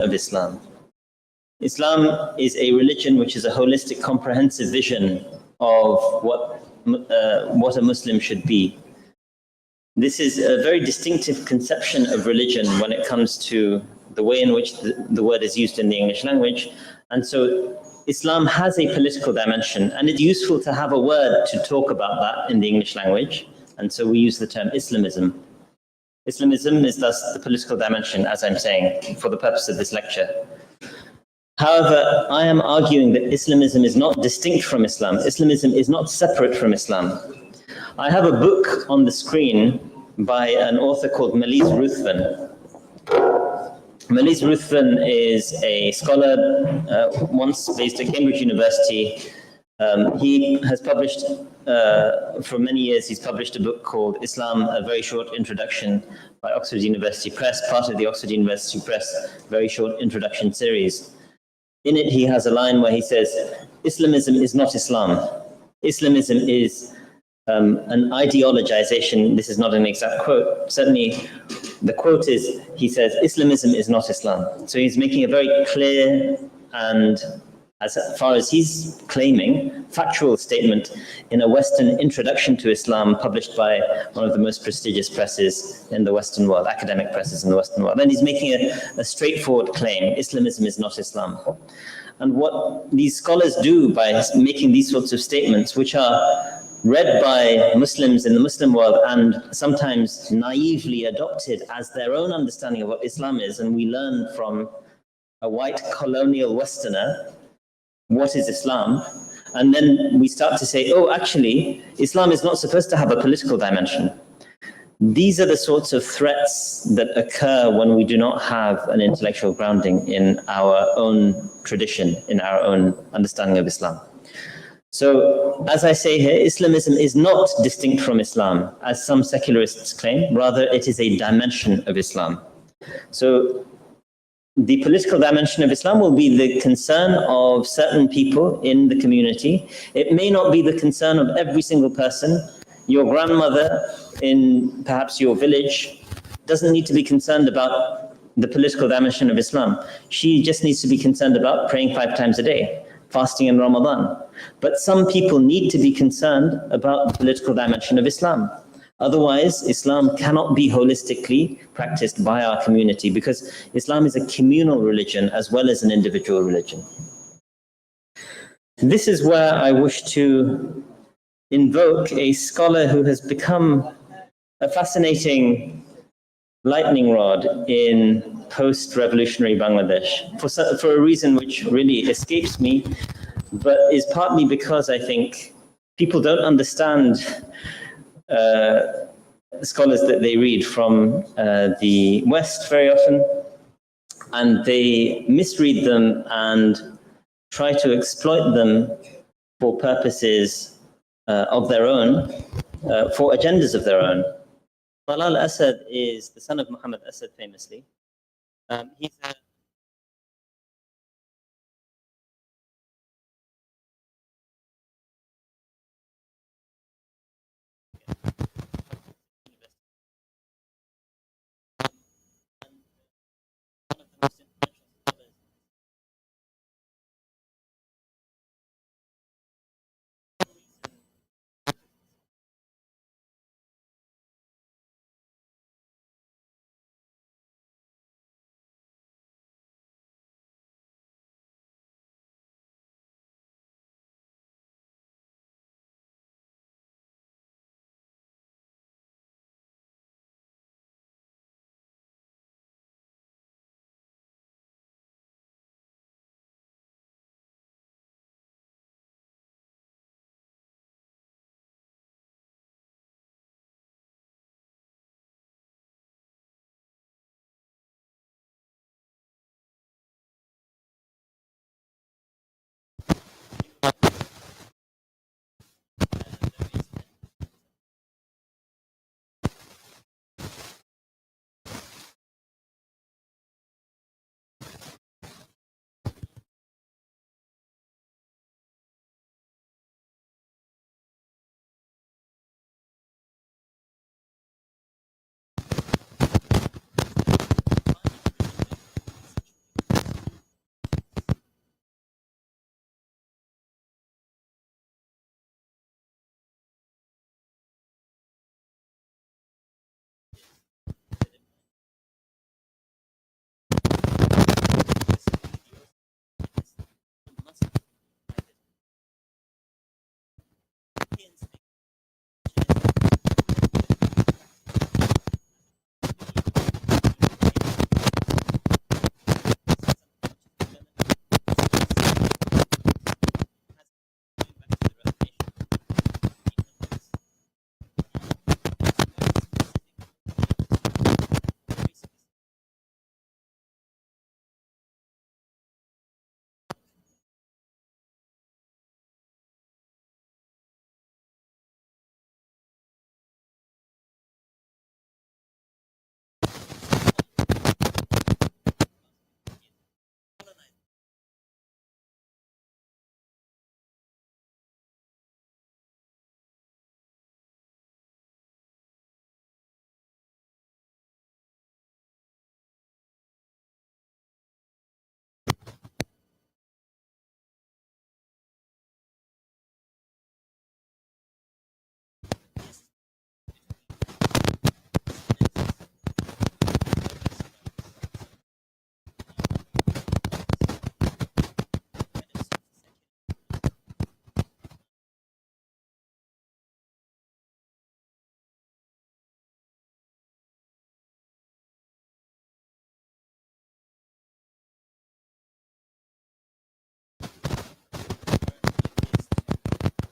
of Islam. Islam is a religion which is a holistic, comprehensive vision of what a Muslim should be. This is a very distinctive conception of religion when it comes to the way in which the word is used in the English language. And so Islam has a political dimension, and it's useful to have a word to talk about that in the English language. And so we use the term Islamism. Islamism is thus the political dimension, as I'm saying, for the purpose of this lecture. However, I am arguing that Islamism is not distinct from Islam. Islamism is not separate from Islam. I have a book on the screen by an author called Melis Ruthven. Melis Ruthven is a scholar, once based at Cambridge University. He has published, for many years, he's published a book called Islam, A Very Short Introduction by Oxford University Press, part of the Oxford University Press Very Short Introduction series. In it, he has a line where he says, Islamism is not Islam. Islamism is an ideologization. This is not an exact quote. Certainly, the quote is, he says, Islamism is not Islam. So he's making a very clear and, as far as he's claiming, factual statement in a Western introduction to Islam published by one of the most prestigious presses in the Western world, academic presses in the Western world. And he's making a straightforward claim, Islamism is not Islam. And what these scholars do by making these sorts of statements, which are read by Muslims in the Muslim world and sometimes naively adopted as their own understanding of what Islam is, and we learn from a white colonial Westerner what is Islam, and then we start to say, oh, actually, Islam is not supposed to have a political dimension. These are the sorts of threats that occur when we do not have an intellectual grounding in our own tradition, in our own understanding of Islam. So, as I say here, Islamism is not distinct from Islam, as some secularists claim. Rather, it is a dimension of Islam. So, the political dimension of Islam will be the concern of certain people in the community. It may not be the concern of every single person. Your grandmother in perhaps your village doesn't need to be concerned about the political dimension of Islam. She just needs to be concerned about praying 5 times a day, fasting in Ramadan. But some people need to be concerned about the political dimension of Islam. Otherwise, Islam cannot be holistically practiced by our community, because Islam is a communal religion as well as an individual religion. This is where I wish to invoke a scholar who has become a fascinating lightning rod in post-revolutionary Bangladesh, for a reason which really escapes me, but is partly because I think people don't understand scholars that they read from the West very often, and they misread them and try to exploit them for purposes of their own, for agendas of their own. Talal Asad is the son of Muhammad Asad, famously. He's a